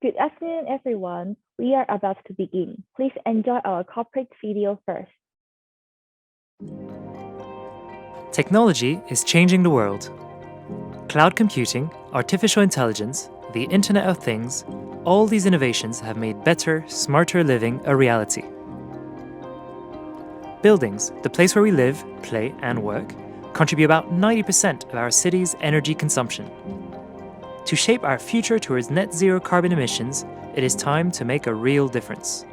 Good afternoon, everyone. We are about to begin. Please enjoy our corporate video first. Technology is changing the world. Cloud computing, artificial intelligence, the Internet of Things, all these innovations have made better, smarter living a reality. Buildings, the place where we live, play, and work, contribute about 90% of our city's energy consumption. To shape our future towards net zero carbon emissions, it is time to make a real difference.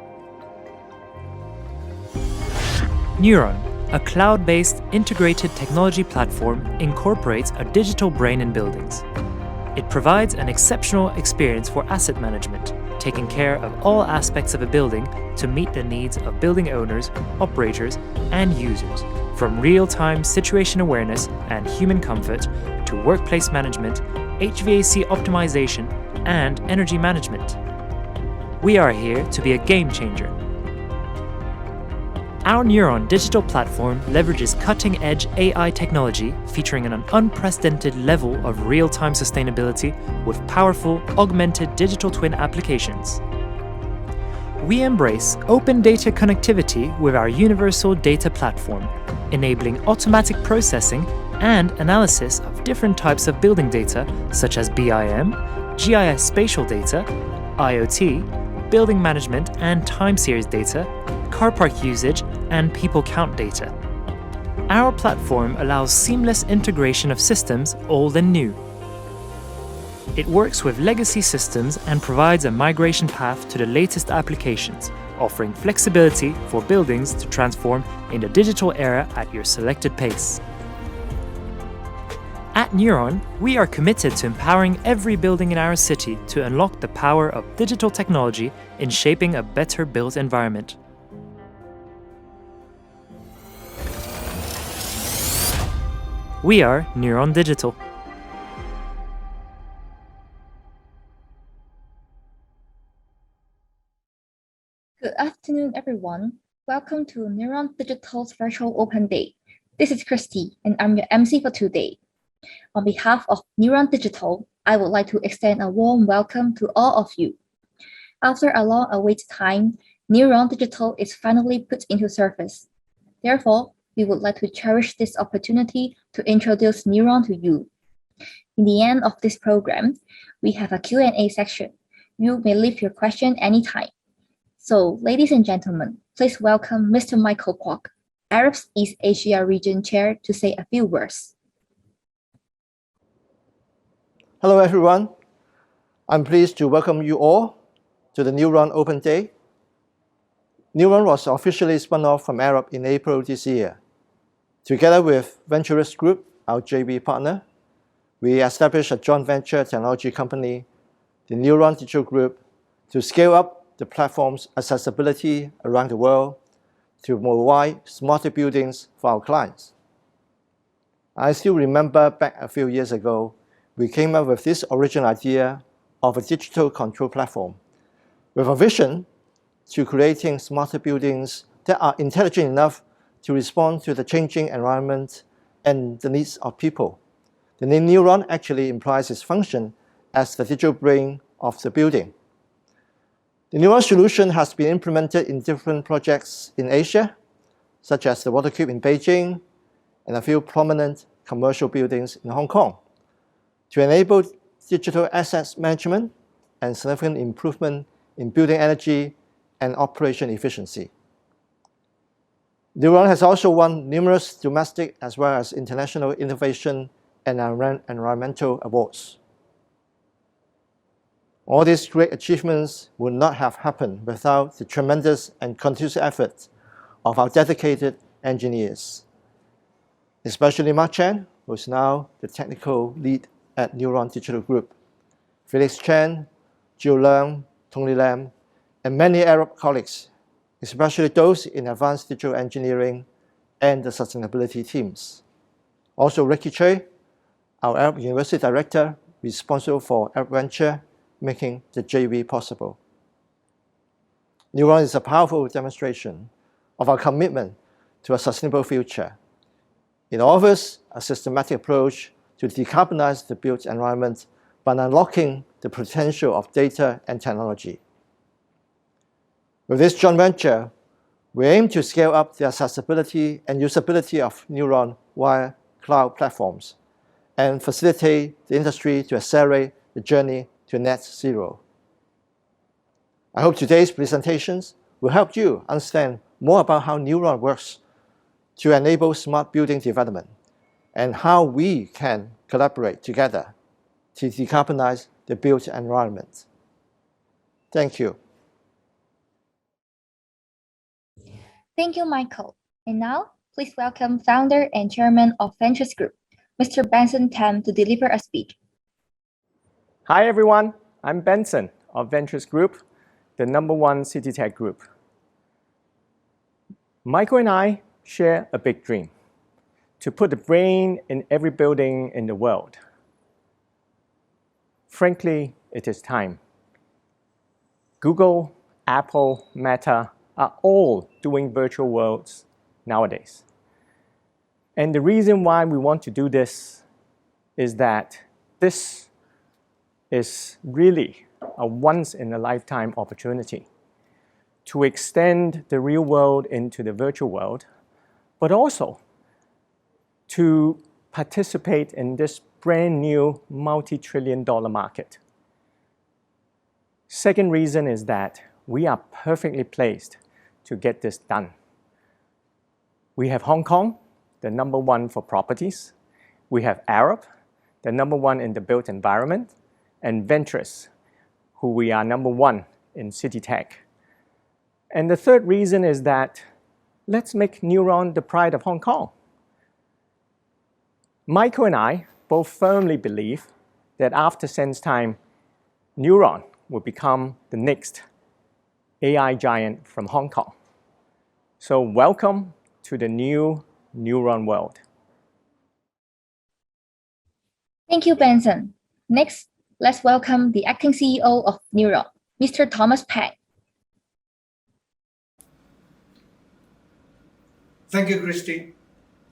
Neuron, a cloud-based integrated technology platform, incorporates a digital brain in buildings. It provides an exceptional experience for asset management, taking care of all aspects of a building to meet the needs of building owners, operators, and users, from real-time situation awareness and human comfort to workplace management, HVAC optimization, and energy management. We are here to be a game changer. Our Neuron Digital platform leverages cutting-edge AI technology featuring an unprecedented level of real-time sustainability with powerful, augmented digital twin applications. We embrace open data connectivity with our universal data platform, enabling automatic processing and analysis of different types of building data such as BIM, GIS spatial data, IoT, building management and time series data, car park usage, and people count data. Our platform allows seamless integration of systems old and new. It works with legacy systems and provides a migration path to the latest applications, offering flexibility for buildings to transform in the digital era at your selected pace. At Neuron, we are committed to empowering every building in our city to unlock the power of digital technology in shaping a better built environment. We are Neuron Digital. Good afternoon, everyone. Welcome to Neuron Digital's virtual open day. This is Christy, and I'm your MC for today. On behalf of Neuron Digital, I would like to extend a warm welcome to all of you. After a long-awaited time, Neuron Digital is finally put into service. Therefore, we would like to cherish this opportunity to introduce Neuron to you. In the end of this program, we have a Q&A section. You may leave your question anytime. So, ladies and gentlemen, please welcome Mr. Michael Kwok, Arabs East Asia Region Chair, to say a few words. Hello everyone, I'm pleased to welcome you all to the Neuron Open Day. Neuron was officially spun off from Arab in April this year. Together with Venturous Group, our JV partner, we established a joint venture technology company, the Neuron Digital Group, to scale up the platform's accessibility around the world to provide smarter buildings for our clients. I still remember back a few years ago, we came up with this original idea of a digital control platform with a vision to creating smarter buildings that are intelligent enough to respond to the changing environment and the needs of people. The name Neuron actually implies its function as the digital brain of the building. The Neuron solution has been implemented in different projects in Asia, such as the Water Cube in Beijing and a few prominent commercial buildings in Hong Kong, to enable digital assets management and significant improvement in building energy and operation efficiency. Neuron has also won numerous domestic as well as international innovation and environmental awards. All these great achievements would not have happened without the tremendous and continuous efforts of our dedicated engineers, especially Mark Chen, who is now the technical lead at Neuron Digital Group, Felix Chen, Jill Leung, Tony Lam, and many Arab colleagues, especially those in advanced digital engineering and the sustainability teams. Also Ricky Choi, our Arab University Director, responsible for Arab Venture, making the JV possible. Neuron is a powerful demonstration of our commitment to a sustainable future. It offers a systematic approach to decarbonize the built environment but unlocking the potential of data and technology. With this joint venture, we aim to scale up the accessibility and usability of Neuron via cloud platforms and facilitate the industry to accelerate the journey to net zero. I hope today's presentations will help you understand more about how Neuron works to enable smart building development and how we can collaborate together to decarbonize the built environment. Thank you. Thank you, Michael. And now, please welcome founder and chairman of Ventures Group, Mr. Benson Tam, to deliver a speech. Hi, everyone. I'm Benson of Ventures Group, the #1 city tech group. Michael and I share a big dream: to put the brain in every building in the world. Frankly, it is time. Google, Apple, Meta are all doing virtual worlds nowadays. And the reason why we want to do this is that this is really a once-in-a-lifetime opportunity to extend the real world into the virtual world, but also to participate in this brand new multi-trillion-dollar market. Second reason is that we are perfectly placed to get this done. We have Hong Kong, the #1 for properties. We have Arab, the #1 in the built environment, and Ventures, who we are #1 in city tech. And the third reason is that let's make Neuron the pride of Hong Kong. Michael and I both firmly believe that after SenseTime, Neuron will become the next AI giant from Hong Kong. So welcome to the new Neuron world. Thank you, Benson. Next, let's welcome the acting CEO of Neuron, Mr. Thomas Pang. Thank you, Christy.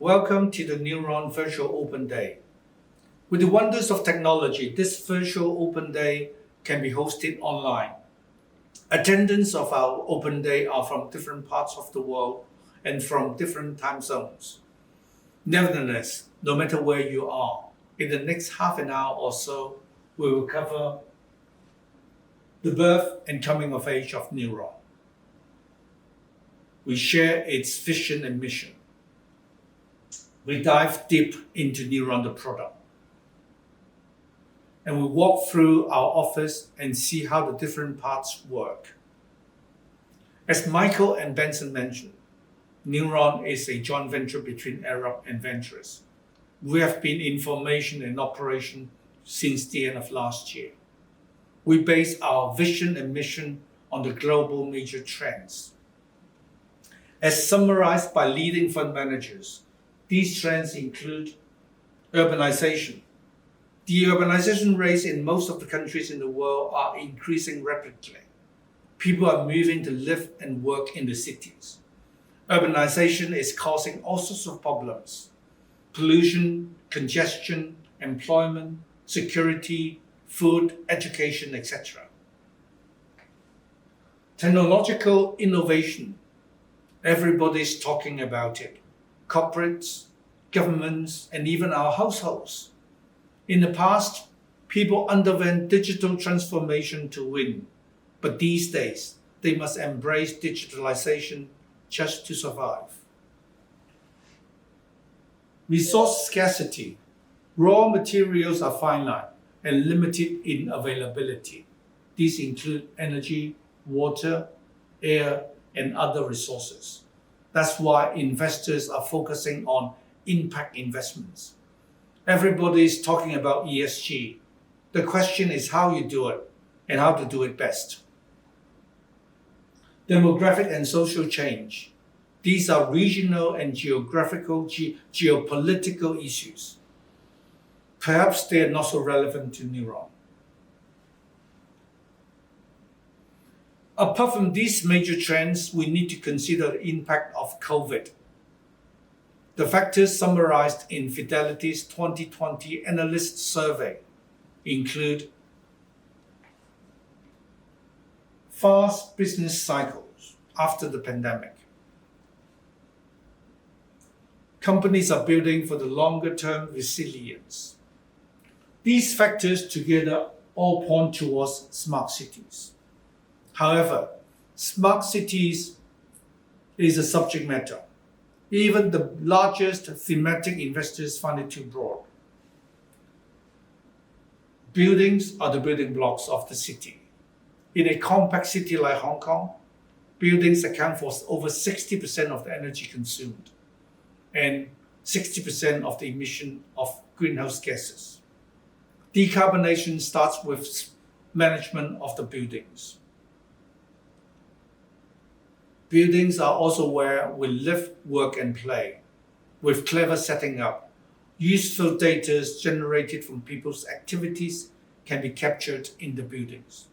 Welcome to the Neuron Virtual Open Day. With the wonders of technology, this virtual open day can be hosted online. Attendants of our open day are from different parts of the world and from different time zones. Nevertheless, no matter where you are, in the next half an hour or so, we will cover the birth and coming of age of Neuron. We share its vision and mission. We dive deep into Neuron, the product. And we walk through our office and see how the different parts work. As Michael and Benson mentioned, Neuron is a joint venture between Arab and Ventures. We have been in formation and operation since the end of last year. We base our vision and mission on the global major trends. As summarized by leading fund managers, these trends include urbanization. The urbanization rates in most of the countries in the world are increasing rapidly. People are moving to live and work in the cities. Urbanization is causing all sorts of problems: pollution, congestion, employment, security, food, education, etc. Technological innovation. Everybody's talking about it. Corporates, governments, and even our households. In the past, people underwent digital transformation to win, but these days, they must embrace digitalization just to survive. Resource scarcity. Raw materials are finite and limited in availability. These include energy, water, air, and other resources. That's why investors are focusing on impact investments. Everybody is talking about ESG. The question is how you do it and how to do it best. Demographic and social change. These are regional and geopolitical issues. Perhaps they are not so relevant to Neuron. Apart from these major trends, we need to consider the impact of COVID. The factors summarized in Fidelity's 2020 analyst survey include fast business cycles after the pandemic. Companies are building for the longer-term resilience. These factors together all point towards smart cities. However, smart cities is a subject matter. Even the largest thematic investors find it too broad. Buildings are the building blocks of the city. In a compact city like Hong Kong, buildings account for over 60% of the energy consumed and 60% of the emission of greenhouse gases. Decarbonation starts with management of the buildings. Buildings are also where we live, work, and play. With clever setting up, useful data generated from people's activities can be captured in the buildings.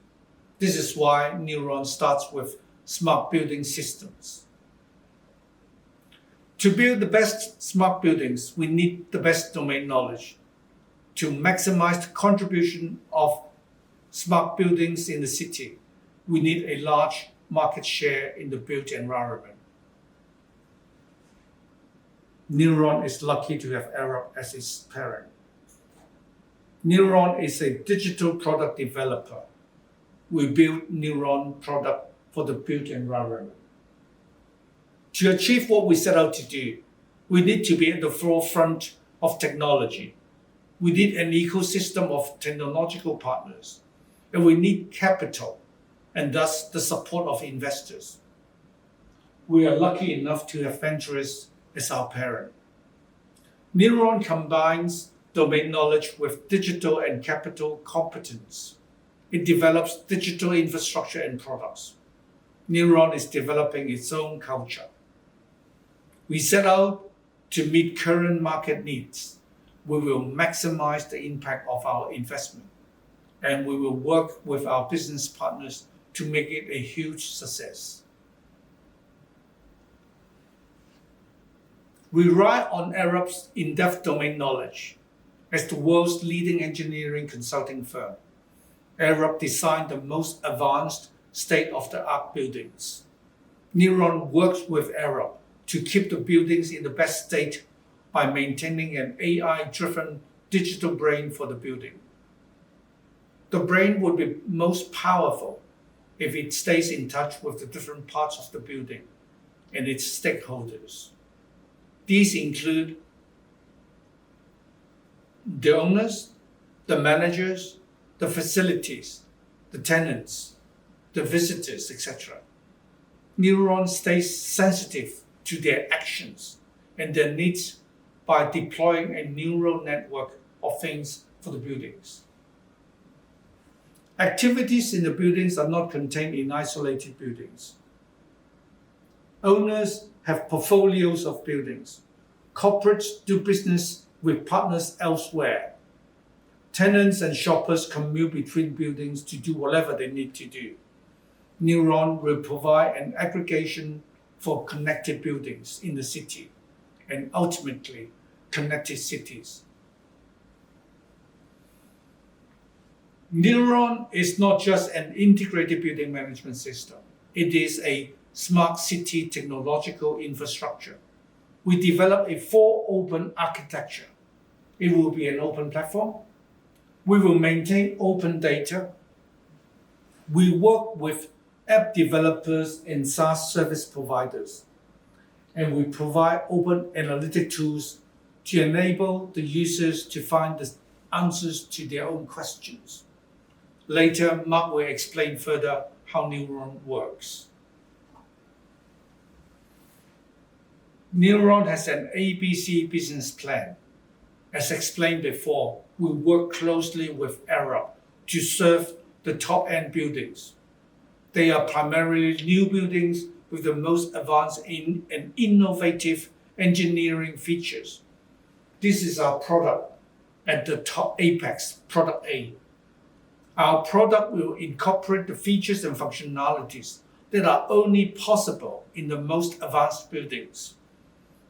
This is why Neuron starts with smart building systems. To build the best smart buildings, we need the best domain knowledge. To maximize the contribution of smart buildings in the city, we need a large market share in the built environment. Neuron is lucky to have Arup as its parent. Neuron is a digital product developer. We build Neuron product for the built environment. To achieve what we set out to do, we need to be at the forefront of technology. We need an ecosystem of technological partners, and we need capital, and thus the support of investors. We are lucky enough to have Ventures as our parent. Neuron combines domain knowledge with digital and capital competence. It develops digital infrastructure and products. Neuron is developing its own culture. We set out to meet current market needs. We will maximize the impact of our investment, and we will work with our business partners to make it a huge success. We rely on Arup's in-depth domain knowledge. As the world's leading engineering consulting firm, Arup designed the most advanced state-of-the-art buildings. Neuron works with Arup to keep the buildings in the best state by maintaining an AI-driven digital brain for the building. The brain would be most powerful if it stays in touch with the different parts of the building and its stakeholders. These include the owners, the managers, the facilities, the tenants, the visitors, etc. Neuron stays sensitive to their actions and their needs by deploying a neural network of things for the buildings. Activities in the buildings are not contained in isolated buildings. Owners have portfolios of buildings. Corporates do business with partners elsewhere. Tenants and shoppers commute between buildings to do whatever they need to do. Neuron will provide an aggregation for connected buildings in the city and ultimately connected cities. Neuron is not just an integrated building management system. It is a smart city technological infrastructure. We develop a full open architecture. It will be an open platform. We will maintain open data. We work with app developers and SaaS service providers. And we provide open analytic tools to enable the users to find the answers to their own questions. Later, Mark will explain further how Neuron works. Neuron has an ABC business plan. As explained before, we work closely with Arup to serve the top-end buildings. They are primarily new buildings with the most advanced and innovative engineering features. This is our product at the top apex, product A. Our product will incorporate the features and functionalities that are only possible in the most advanced buildings.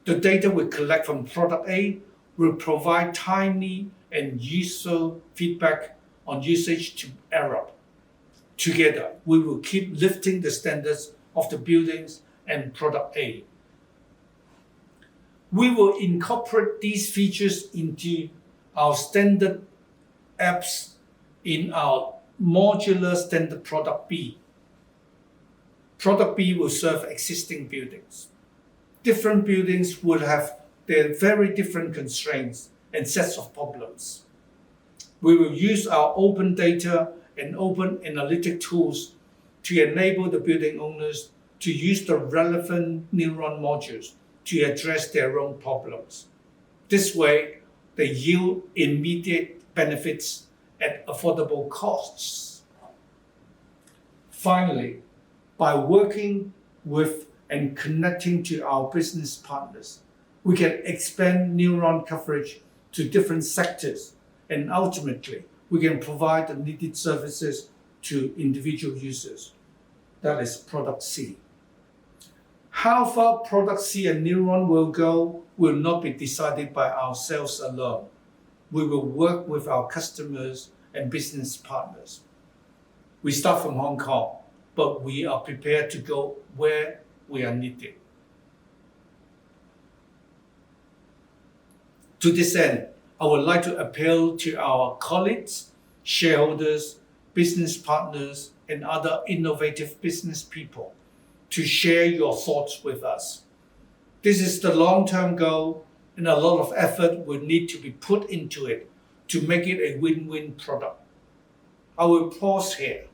The data we collect from product A will provide timely and useful feedback on usage to AIRSIDE. Together, we will keep lifting the standards of the buildings and product A. We will incorporate these features into our standard apps in our modular standard product B. Product B will serve existing buildings. Different buildings will have their very different constraints and sets of problems. We will use our open data and open analytic tools to enable the building owners to use the relevant Neuron modules to address their own problems. This way, they yield immediate benefits at affordable costs. Finally, by working with and connecting to our business partners, we can expand Neuron coverage to different sectors, and ultimately, we can provide the needed services to individual users. That is product C. How far product C and Neuron will go will not be decided by ourselves alone. We will work with our customers and business partners. We start from Hong Kong, but we are prepared to go where we are needed. To this end, I would like to appeal to our colleagues, shareholders, business partners, and other innovative business people to share your thoughts with us. This is the long-term goal, and a lot of effort will need to be put into it to make it a win-win product. I will pause here.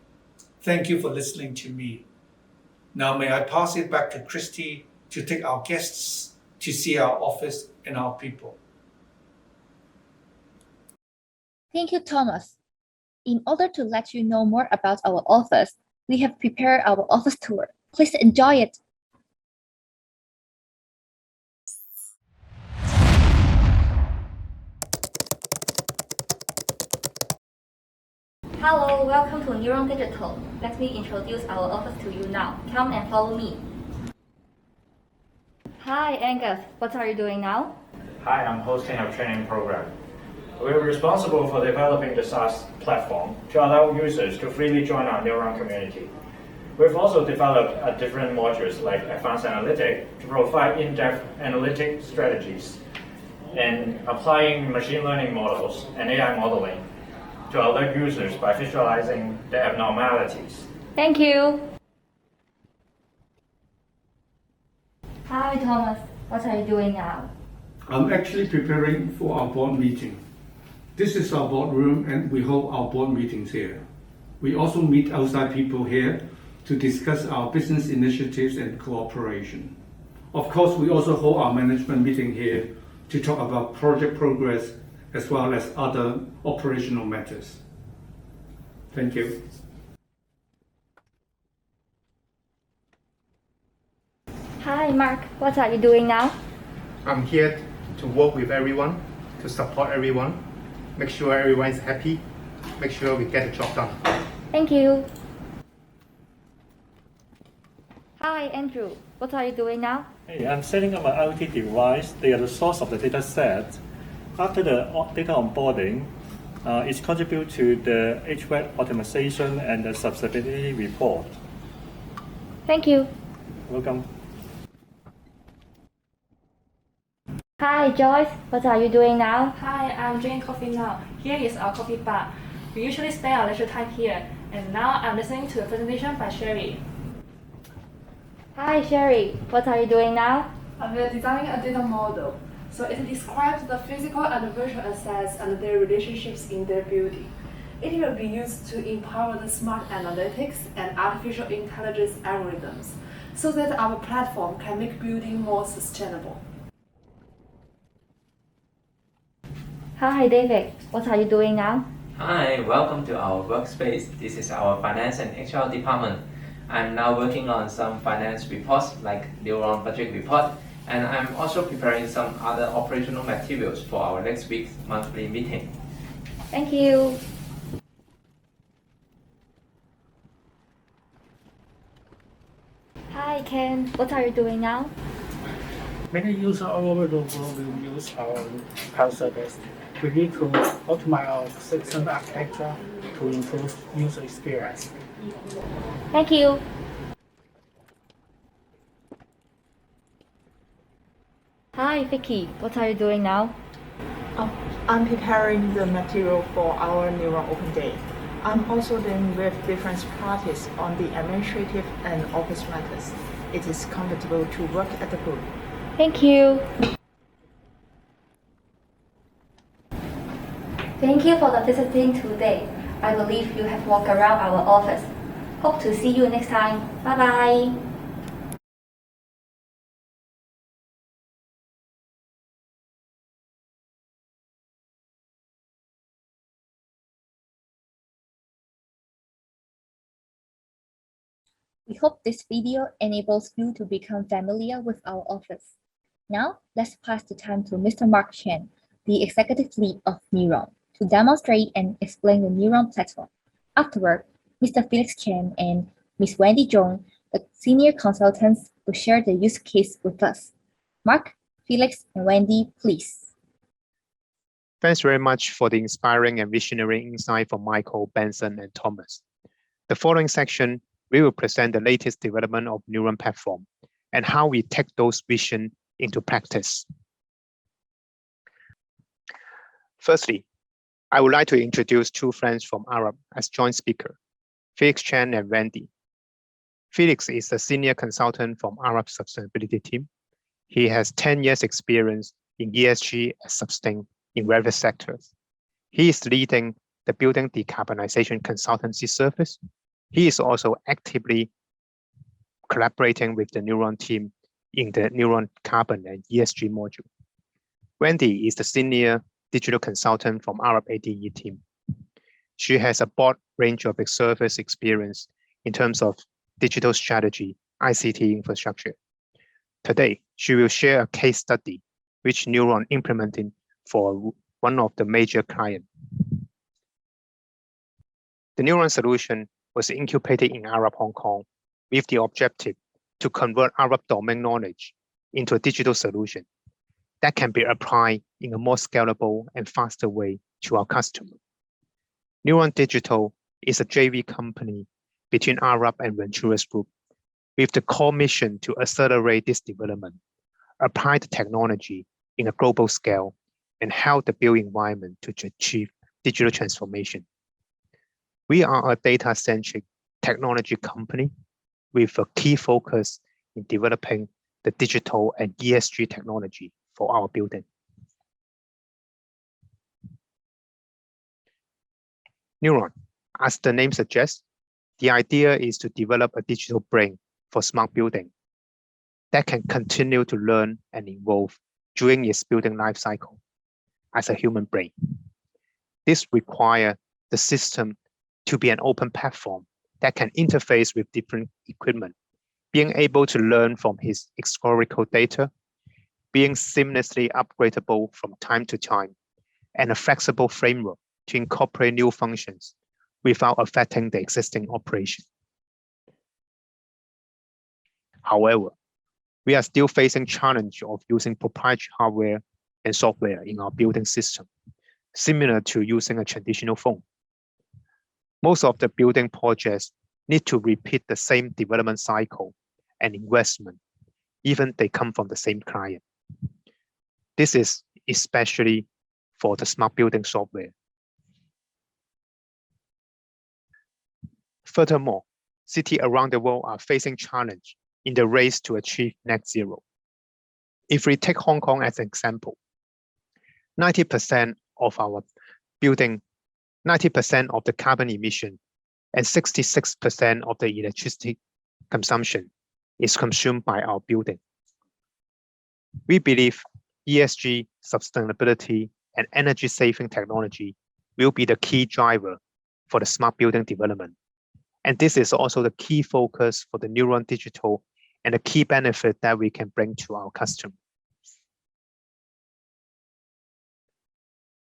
Thank you for listening to me. Now may I pass it back to Christy to take our guests to see our office and our people. Thank you, Thomas. In order to let you know more about our office, we have prepared our office tour. Please enjoy it. Hello, welcome to Neuron Digital. Let me introduce our office to you now. Come and follow me. Hi, Angus. What are you doing now? Hi, I'm hosting a training program. We're responsible for developing the SaaS platform to allow users to freely join our Neuron community. We've also developed different modules like Advanced Analytics to provide in-depth analytic strategies and applying machine learning models and AI modeling to alert users by visualizing the abnormalities. Thank you. Hi, Thomas. What are you doing now? I'm actually preparing for our board meeting. This is our boardroom, and we hold our board meetings here. We also meet outside people here to discuss our business initiatives and cooperation. Of course, we also hold our management meeting here to talk about project progress as well as other operational matters. Thank you. Hi, Mark. What are you doing now? I'm here to work with everyone, to support everyone, make sure everyone is happy, make sure we get the job done. Thank you. Hi, Andrew. What are you doing now? Hey, I'm setting up my IoT device. They are the source of the data set. After the data onboarding, it contributes to the HVAC optimization and the subsidiary report. Thank you. Welcome. Hi, Joyce. What are you doing now? Hi, I'm drinking coffee now. Here is our coffee bar. We usually spend our leisure time here, and now I'm listening to a presentation by Sherry. Hi, Sherry. What are you doing now? We are designing a data model. So it describes the physical and virtual assets and their relationships in their building. It will be used to empower the smart analytics and artificial intelligence algorithms so that our platform can make building more sustainable. Hi, David. What are you doing now? Hi, welcome to our workspace. This is our finance and HR department. I'm now working on some finance reports like Neuron budget report, and I'm also preparing some other operational materials for our next week's monthly meeting. Thank you. Hi, Ken. What are you doing now? Many users all over the world will use our cloud service. We need to optimize our system architecture to improve user experience. Thank you. Hi, Vicky. What are you doing now? I'm preparing the material for our Neuron Open Day. I'm also dealing with different parties on the administrative and office matters. It is comfortable to work at the group. Thank you. Thank you for the visiting today. I believe you have walked around our office. Hope to see you next time. Bye-bye. We hope this video enables you to become familiar with our office. Now, let's pass the time to Mr. Mark Chen, the executive lead of Neuron, to demonstrate and explain the Neuron platform. Afterward, Mr. Felix Chen and Ms. Wendy Zhong, the senior consultants, will share the use case with us. Mark, Felix, and Wendy, please. Thanks very much for the inspiring and visionary insight from Michael, Benson, and Thomas. The following section, we will present the latest development of Neuron platform and how we take those vision into practice. Firstly, I would like to introduce two friends from Arup as joint speaker, Felix Chen and Wendy. Felix is the senior consultant from Arup's sustainability team. He has 10 years experience in ESG and sustain in various sectors. He is leading the building decarbonization consultancy service. He is also actively collaborating with the Neuron team in the Neuron Carbon and ESG module. Wendy is the senior digital consultant from Arup ADE team. She has a broad range of service experience in terms of digital strategy, ICT infrastructure. Today, she will share a case study which Neuron implemented for one of the major clients. The Neuron solution was incubated in Arup Hong Kong with the objective to convert Arup domain knowledge into a digital solution that can be applied in a more scalable and faster way to our customer. Neuron Digital is a JV company between Arup and Ventures Group with the core mission to accelerate this development, apply the technology in a global scale, and help the built environment to achieve digital transformation. We are a data-centric technology company with a key focus in developing the digital and ESG technology for our building. Neuron, as the name suggests, the idea is to develop a digital brain for smart building that can continue to learn and evolve during its building life cycle as a human brain. This requires the system to be an open platform that can interface with different equipment, being able to learn from his historical data, being seamlessly upgradable from time to time, and a flexible framework to incorporate new functions without affecting the existing operation. However, we are still facing challenge of using proprietary hardware and software in our building system, similar to using a traditional phone. Most of the building projects need to repeat the same development cycle and investment, even they come from the same client. This is especially for the smart building software. Furthermore, cities around the world are facing challenge in the race to achieve net zero. If we take Hong Kong as an example, 90% of our building, 90% of the carbon emission and 66% of the electricity consumption is consumed by our building. We believe ESG, sustainability, and energy saving technology will be the key driver for the smart building development. And this is also the key focus for the Neuron Digital and the key benefit that we can bring to our customers.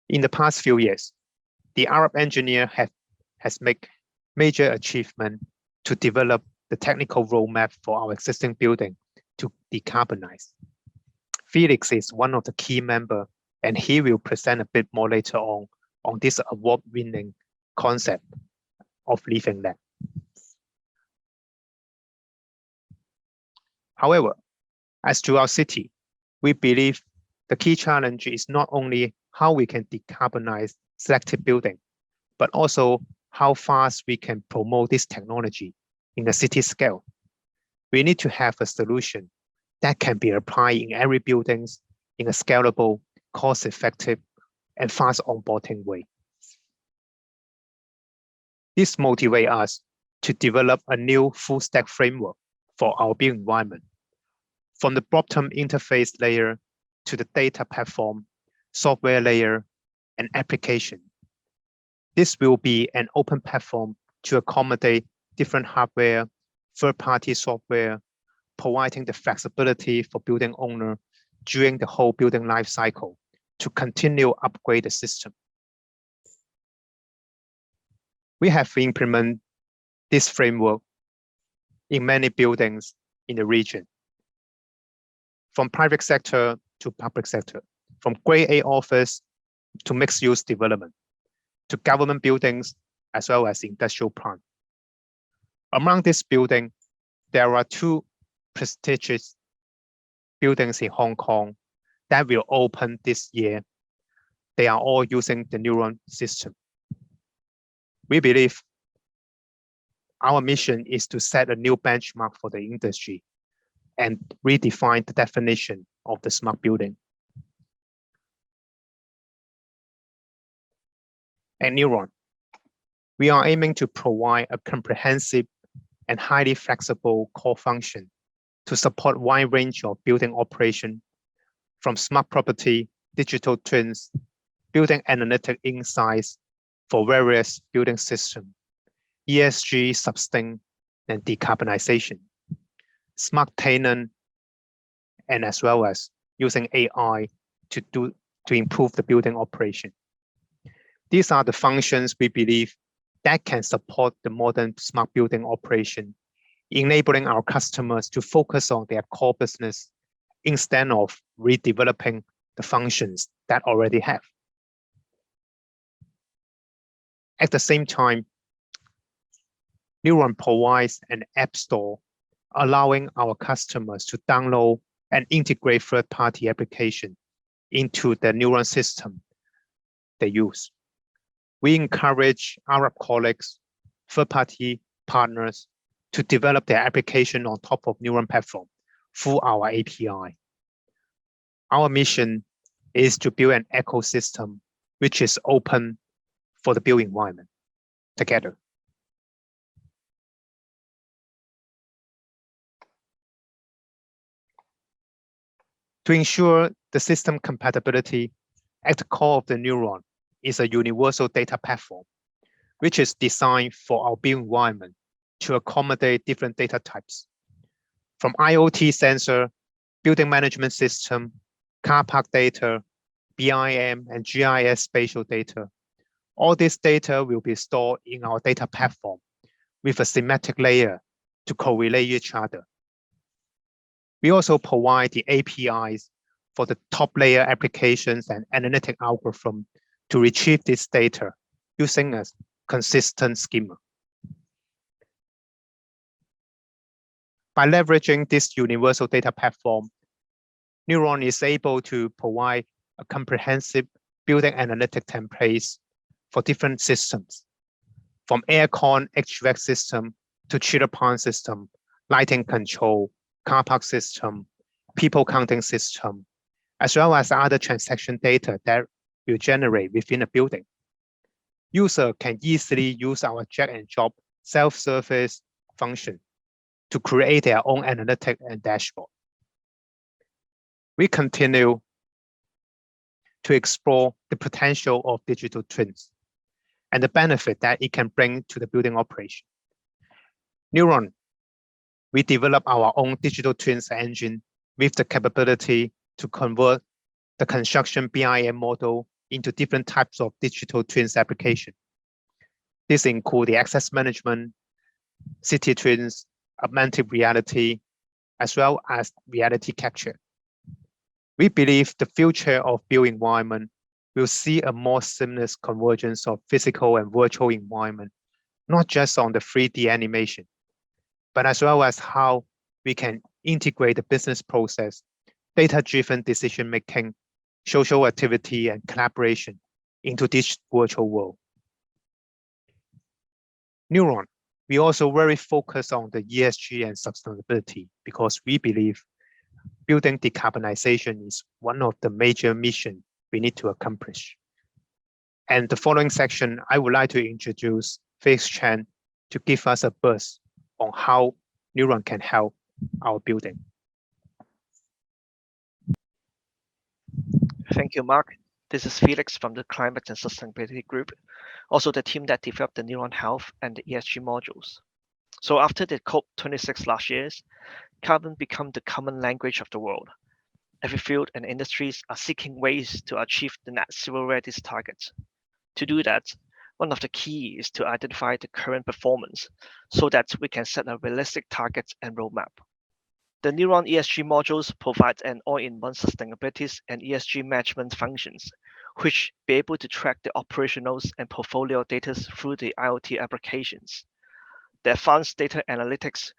In the past few years, the Arup engineer has made major achievement to develop the technical roadmap for our existing building to decarbonize. Felix is one of the key members, and he will present a bit more later on this award-winning concept of living there. However, as to our city, we believe the key challenge is not only how we can decarbonize selective building, but also how fast we can promote this technology in a city scale. We need to have a solution that can be applied in every building in a scalable, cost-effective, and fast onboarding way. This motivates us to develop a new full-stack framework for our built environment, from the bottom interface layer to the data platform, software layer, and application. This will be an open platform to accommodate different hardware, third-party software, providing the flexibility for building owner during the whole building life cycle to continue upgrade the system. We have implemented this framework in many buildings in the region, from private sector to public sector, from Grade A office to mixed-use development, to government buildings as well as industrial plant. Among this building, there are two prestigious buildings in Hong Kong that will open this year. They are all using the Neuron system. We believe our mission is to set a new benchmark for the industry and redefine the definition of the smart building. At Neuron, we are aiming to provide a comprehensive and highly flexible core function to support a wide range of building operation, from smart property, digital twins, building analytic insights for various building systems, ESG sustain and decarbonization, smart tenant, and as well as using AI to improve the building operation. These are the functions we believe that can support the modern smart building operation, enabling our customers to focus on their core business instead of redeveloping the functions that already have. At the same time, Neuron provides an app store allowing our customers to download and integrate third-party application into the Neuron system they use. We encourage Arab colleagues, third-party partners to develop their application on top of Neuron platform through our API. Our mission is to build an ecosystem which is open for the built environment together. To ensure the system compatibility, at the core of the Neuron is a universal data platform, which is designed for our built environment to accommodate different data types. From IoT sensor, building management system, car park data, BIM and GIS spatial data. All this data will be stored in our data platform with a semantic layer to correlate each other. We also provide the APIs for the top layer applications and analytic algorithm to retrieve this data using a consistent schema. By leveraging this universal data platform, Neuron is able to provide a comprehensive building analytic templates for different systems, from aircon HVAC system to chiller plant system, lighting control, car park system, people counting system, as well as other transaction data that will generate within a building. User can easily use our drag and drop self-service function to create their own analytic and dashboard. We continue to explore the potential of digital twins and the benefit that it can bring to the building operation. Neuron, we develop our own digital twins engine with the capability to convert the construction BIM model into different types of digital twins application. This includes the access management, city twins, augmented reality, as well as reality capture. We believe the future of built environment we'll see a more seamless convergence of physical and virtual environment, not just on the 3D animation, but as well as how we can integrate the business process, data-driven decision-making, social activity, and collaboration into this virtual world. Neuron, we also very focused on the ESG and sustainability because we believe building decarbonization is one of the major missions we need to accomplish. And the following section, I would like to introduce Felix Chen to give us a buzz on how Neuron can help our building. Thank you, Mark. This is Felix from the Climate and Sustainability Group, also the team that developed the Neuron Health and the ESG modules. So after the COP26 last year, carbon became the common language of the world. Every field and industries are seeking ways to achieve the net zero readiness targets. To do that, one of the key is to identify the current performance so that we can set a realistic target and roadmap. The Neuron ESG modules provide an all-in-one sustainability and ESG management functions, which be able to track the operationals and portfolio data through the IoT applications. The advanced data analytics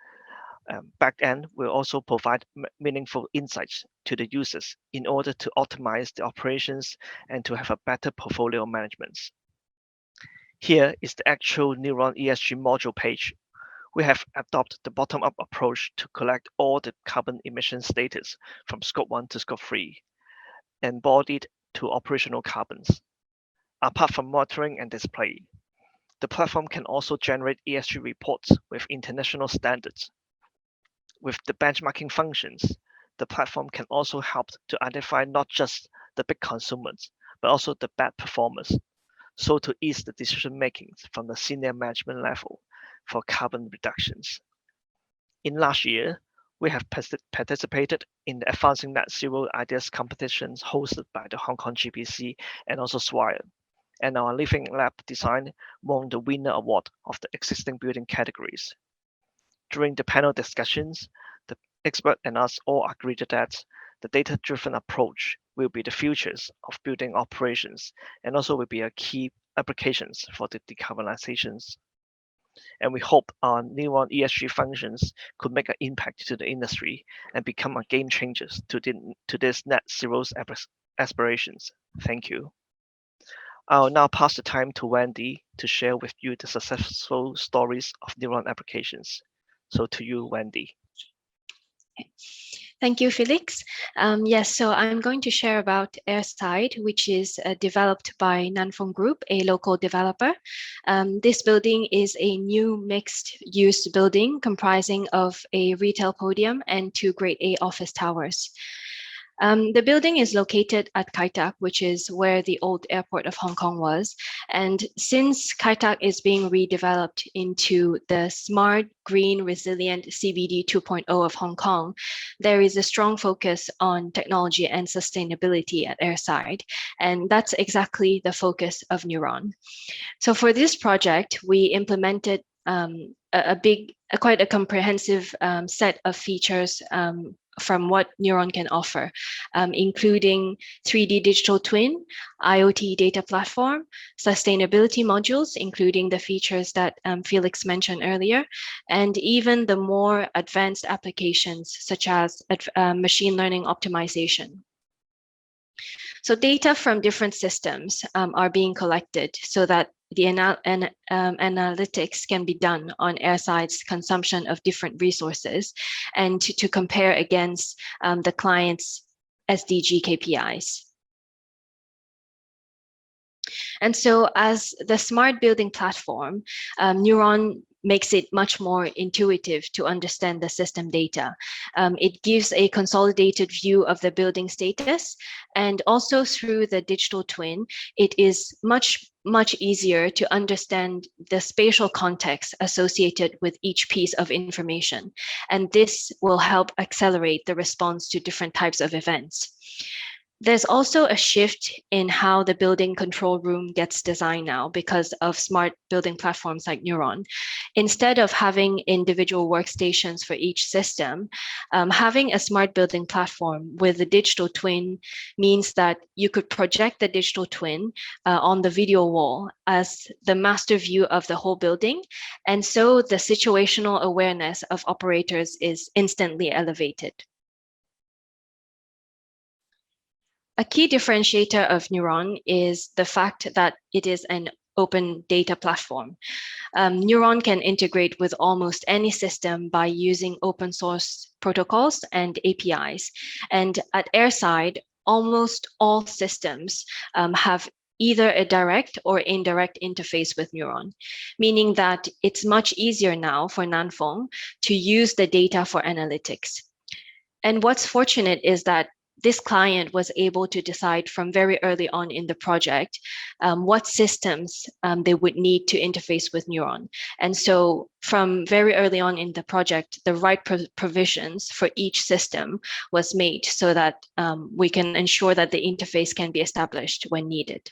backend will also provide meaningful insights to the users in order to optimize the operations and to have a better portfolio management. Here is the actual Neuron ESG module page. We have adopted the bottom-up approach to collect all the carbon emission status from Scope 1 to Scope 3, embodied to operational carbons. Apart from monitoring and display, the platform can also generate ESG reports with international standards. With the benchmarking functions, the platform can also help to identify not just the big consumers, but also the bad performers, so to ease the decision-making from the senior management level for carbon reductions. In last year, we have participated in the Advancing Net Zero Ideas competitions hosted by the Hong Kong GBC and also Swire, and our Living Lab design won the winner award of the existing building categories. During the panel discussions, the expert and us all agreed that the data-driven approach will be the futures of building operations and also will be a key applications for the decarbonizations. And we hope our Neuron ESG functions could make an impact to the industry and become a game changer to this net zero aspirations. Thank you. I'll now pass the time to Wendy to share with you the successful stories of Neuron applications. So to you, Wendy. Thank you, Felix. Yes, so I'm going to share about AIRSIDE, which is developed by Nanfeng Group, a local developer. This building is a new mixed-use building comprising of a retail podium and 2 Grade A office towers. The building is located at Kai Tak, which is where the old airport of Hong Kong was. And since Kai Tak is being redeveloped into the smart, green, resilient CBD 2.0 of Hong Kong, there is a strong focus on technology and sustainability at AIRSIDE. And that's exactly the focus of Neuron. So for this project, we implemented quite a comprehensive set of features from what Neuron can offer, including 3D digital twin, IoT data platform, sustainability modules, including the features that Felix mentioned earlier, and even the more advanced applications such as machine learning optimization. So data from different systems are being collected so that the analytics can be done on AIRSIDE's consumption of different resources and to compare against the client's SDG KPIs. And so as the smart building platform, Neuron makes it much more intuitive to understand the system data. It gives a consolidated view of the building status, and also through the digital twin, it is much easier to understand the spatial context associated with each piece of information. And this will help accelerate the response to different types of events. There's also a shift in how the building control room gets designed now because of smart building platforms like Neuron. Instead of having individual workstations for each system, having a smart building platform with a digital twin means that you could project the digital twin on the video wall as the master view of the whole building. And so the situational awareness of operators is instantly elevated. A key differentiator of Neuron is the fact that it is an open data platform. Neuron can integrate with almost any system by using open source protocols and APIs. And at AIRSIDE, almost all systems have either a direct or indirect interface with Neuron, meaning that it's much easier now for Nanfeng to use the data for analytics. And what's fortunate is that this client was able to decide from very early on in the project what systems they would need to interface with Neuron. And so from very early on in the project, the right provisions for each system was made so that we can ensure that the interface can be established when needed.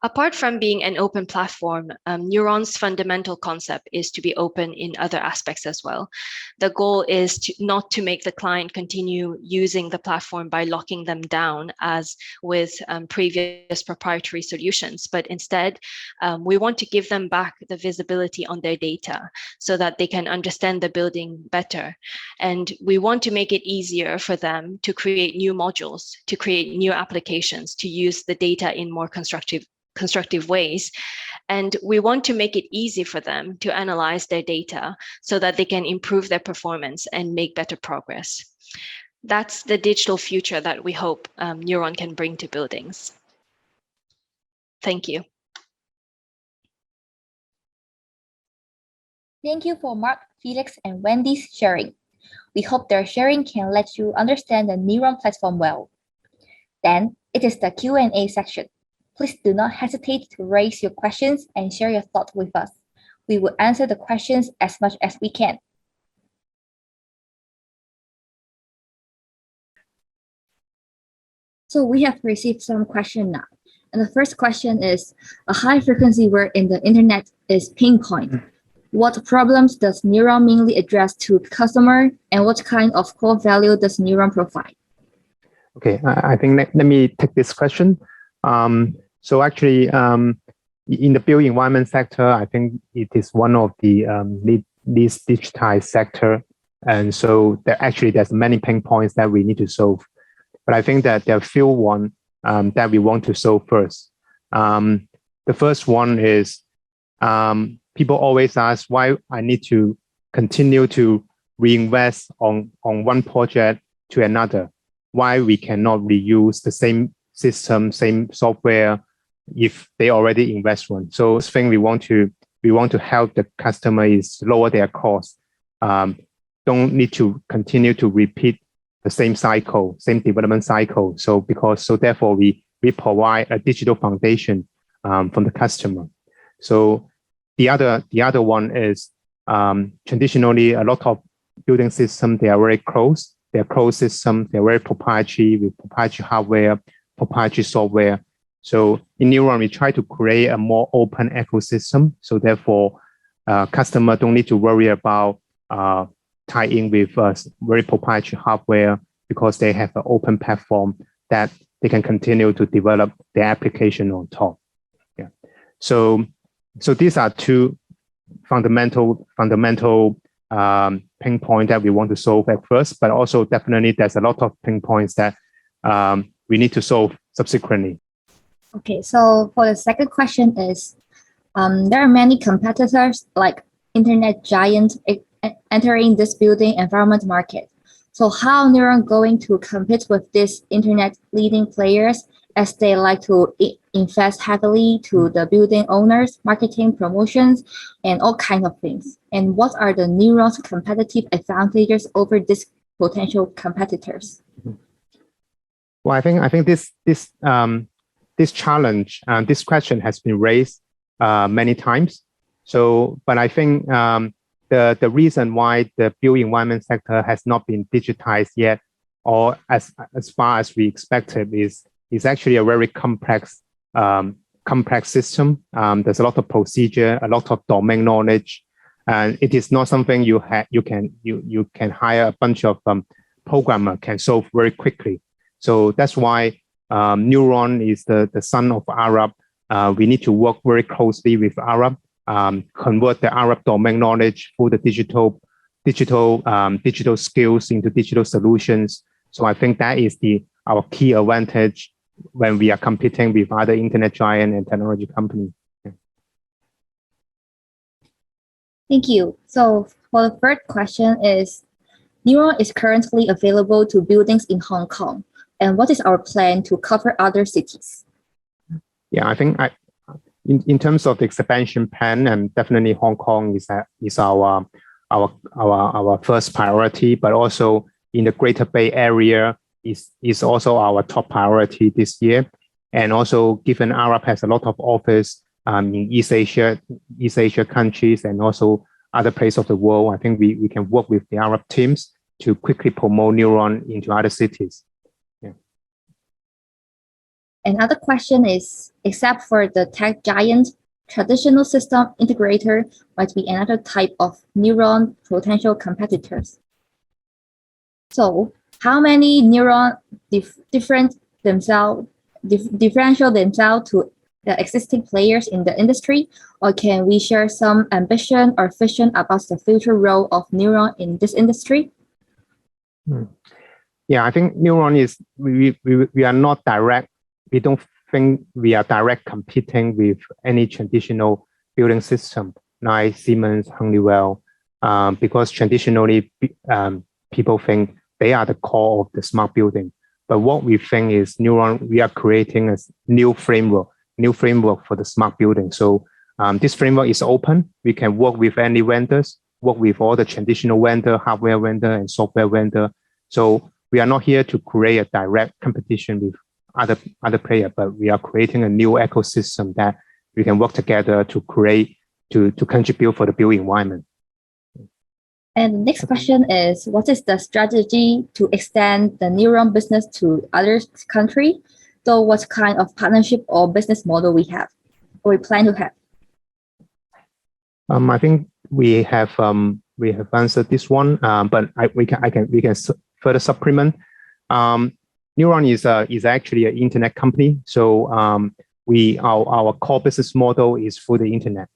Apart from being an open platform, Neuron's fundamental concept is to be open in other aspects as well. The goal is not to make the client continue using the platform by locking them down as with previous proprietary solutions, but instead we want to give them back the visibility on their data so that they can understand the building better. And we want to make it easier for them to create new modules, to create new applications, to use the data in more constructive ways. And we want to make it easy for them to analyze their data so that they can improve their performance and make better progress. That's the digital future that we hope Neuron can bring to buildings. Thank you. Thank you for Mark, Felix, and Wendy's sharing. We hope their sharing can let you understand the Neuron platform well. Then it is the Q&A section. Please do not hesitate to raise your questions and share your thoughts with us. We will answer the questions as much as we can. So we have received some questions now. And the first question is, a high frequency word in the internet is pinpoint. What problems does Neuron mainly address to customer, and what kind of core value does Neuron provide? Okay, I think let me take this question. So actually, in the built environment sector, I think it is one of the least digitized sector. And so there's many pain points that we need to solve. But I think that there are few ones that we want to solve first. The first one is people always ask why I need to continue to reinvest on one project to another. Why we cannot reuse the same system, same software if they already invest one. So the thing we want to help the customer is lower their costs. Don't need to continue to repeat the same cycle, same development cycle. So therefore we provide a digital foundation from the customer. So the other one is traditionally a lot of building systems, they are very closed. They're closed systems, they're very proprietary with proprietary hardware, proprietary software. So in Neuron, we try to create a more open ecosystem. So therefore, customer don't need to worry about tie in with very proprietary hardware because they have an open platform that they can continue to develop their application on top. Yeah. So these are two fundamental pain points that we want to solve at first, but also definitely there's a lot of pain points that we need to solve subsequently. Okay, so for the second question is, there are many competitors like internet giants entering this building environment market. So how Neuron going to compete with these internet leading players as they like to invest heavily to the building owners, marketing, promotions, and all kinds of things? And what are the Neuron's competitive advantages over these potential competitors? Well, I think this challenge, this question has been raised many times. So, but I think the reason why the built environment sector has not been digitized yet or as far as we expected, is actually a very complex system. There's a lot of procedure, a lot of domain knowledge, and it is not something you can hire a bunch of programmer can solve very quickly. So that's why Neuron is the son of Arab. We need to work very closely with Arab, convert the Arab domain knowledge through the digital skills into digital solutions. So I think that is our key advantage when we are competing with other internet giant and technology companies. Yeah. Thank you. So for the third question is, Neuron is currently available to buildings in Hong Kong. And what is our plan to cover other cities? Yeah, I think in terms of the expansion plan, and definitely Hong Kong is our first priority, but also in the Greater Bay Area is also our top priority this year. And also given Arab has a lot of office in East Asia countries and also other places of the world, I think we can work with the Arab teams to quickly promote Neuron into other cities. Yeah. Another question is, except for the tech giant, traditional system integrator might be another type of Neuron potential competitors. So how many Neuron differentiate themselves to the existing players in the industry, or can we share some ambition or vision about the future role of Neuron in this industry? Yeah, I think Neuron is, we are not direct. We don't think we are direct competing with any traditional building system like Siemens, Honeywell, because traditionally people think they are the core of the smart building. But what we think is Neuron, we are creating a new framework for the smart building. So this framework is open. We can work with any vendors, work with all the traditional vendor, hardware vendor, and software vendor. So we are not here to create a direct competition with other players, but we are creating a new ecosystem that we can work together to create, to contribute for the built environment. And the next question is, what is the strategy to extend the Neuron business to other countries? So what kind of partnership or business model we have, or we plan to have? I think we have answered this one, but we can further supplement. Neuron is actually an internet company, so our core business model is for the internet.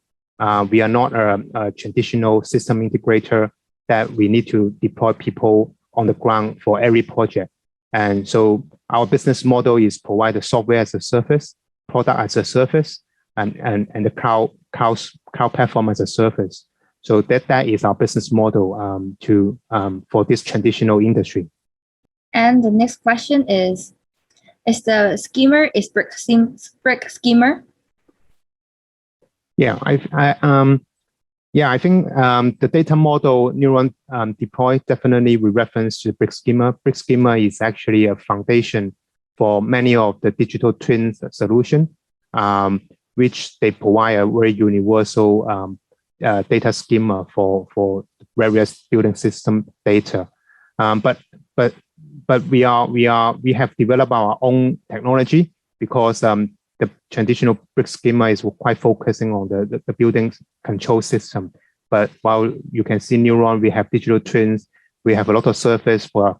We are not a traditional system integrator that we need to deploy people on the ground for every project. And so our business model is provide the software as a service, product as a service, and the cloud platform as a service. So that is our business model for this traditional industry. And the next question is the schema brick schema? Yeah, I think the data model Neuron deploy definitely we reference to brick schema. Brick schema is actually a foundation for many of the digital twins solution, which they provide a very universal data schema for various building system data. But we have developed our own technology because the traditional brick schema is quite focusing on the building control system. But while you can see Neuron, we have digital twins, we have a lot of service for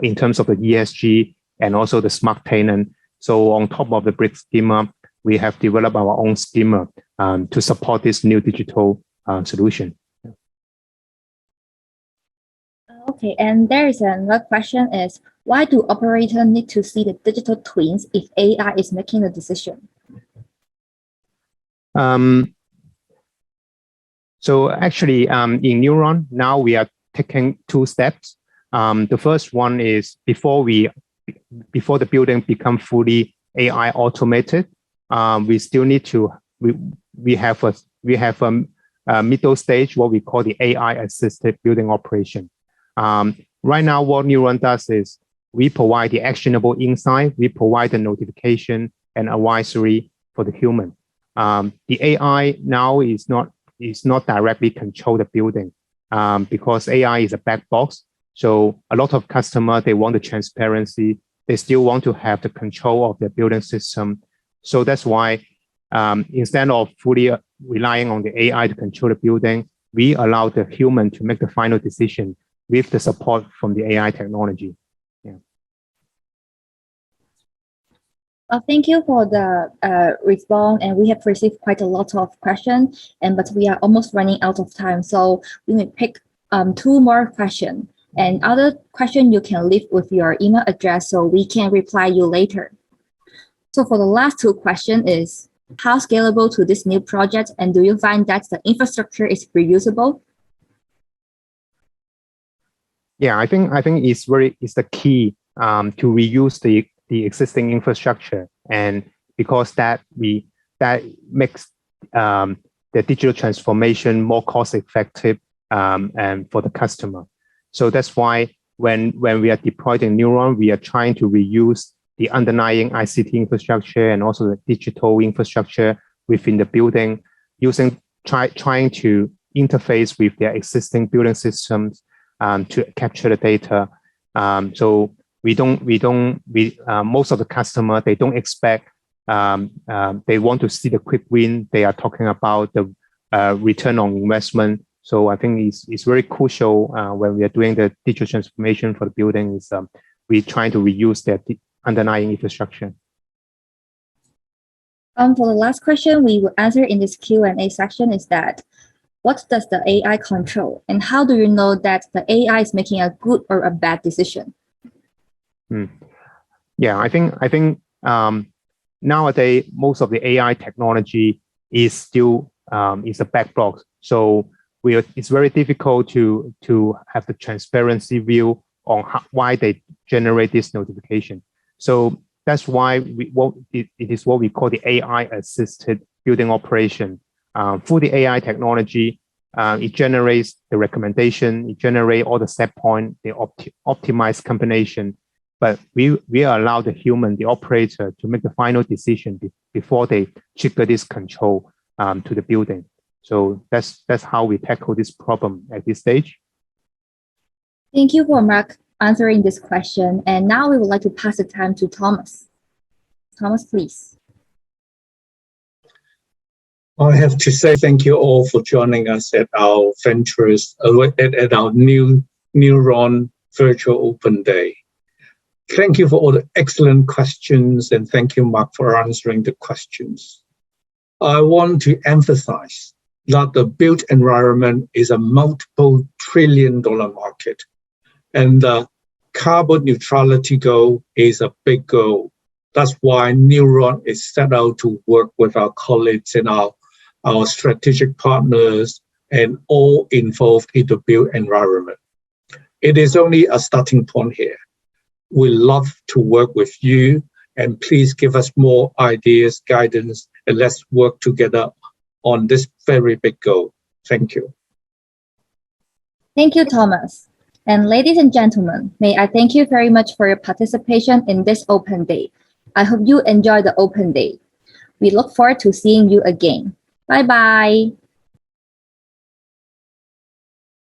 in terms of the ESG and also the smart tenant. So on top of the brick schema, we have developed our own schema to support this new digital solution. Okay, and there is another question is, why do operators need to see the digital twins if AI is making the decision? So actually, in Neuron, now we are taking two steps. The first one is before the building become fully AI automated, we still need to we have a middle stage, what we call the AI assisted building operation. Right now, what Neuron does is we provide the actionable insight, we provide the notification and advisory for the human. The AI now is not directly control the building because AI is a black box. So a lot of customers, they want the transparency. They still want to have the control of their building system. So that's why instead of fully relying on the AI to control the building, we allow the human to make the final decision with the support from the AI technology. Yeah. Thank you for the response, and we have received quite a lot of questions, but we are almost running out of time, so we may pick 2 more questions. And other question you can leave with your email address so we can reply you later. So for the last 2 questions is, how scalable to this new project, and do you find that the infrastructure is reusable? Yeah, I think it's the key to reuse the existing infrastructure, and because that makes the digital transformation more cost effective and for the customer. So that's why when we are deploying Neuron, we are trying to reuse the underlying ICT infrastructure and also the digital infrastructure within the building, trying to interface with their existing building systems to capture the data. So most of the customer, they don't expect, they want to see the quick win. They are talking about the return on investment. So I think it's very crucial when we are doing the digital transformation for the building is we're trying to reuse that underlying infrastructure. For the last question we will answer in this Q&A section is that, what does the AI control, and how do you know that the AI is making a good or a bad decision? Yeah, I think nowadays most of the AI technology is still is a black box. So it's very difficult to have the transparency view on why they generate this notification. So that's why it is what we call the AI assisted building operation. Through the AI technology, it generates the recommendation, it generates all the set point, the optimized combination. But we allow the human, the operator, to make the final decision before they trigger this control to the building. So that's how we tackle this problem at this stage. Thank you for Mark answering this question. And now we would like to pass the time to Thomas. Thomas, please. I have to say thank you all for joining us at our ventures, at our new Neuron Virtual Open Day. Thank you for all the excellent questions, and thank you, Mark, for answering the questions. I want to emphasize that the built environment is a multiple trillion-dollar market, and the carbon neutrality goal is a big goal. That's why Neuron is set out to work with our colleagues and our strategic partners and all involved in the built environment. It is only a starting point here. We love to work with you, and please give us more ideas, guidance, and let's work together on this very big goal. Thank you. Thank you, Thomas. And ladies and gentlemen, may I thank you very much for your participation in this open day. I hope you enjoy the open day. We look forward to seeing you again. Bye-bye.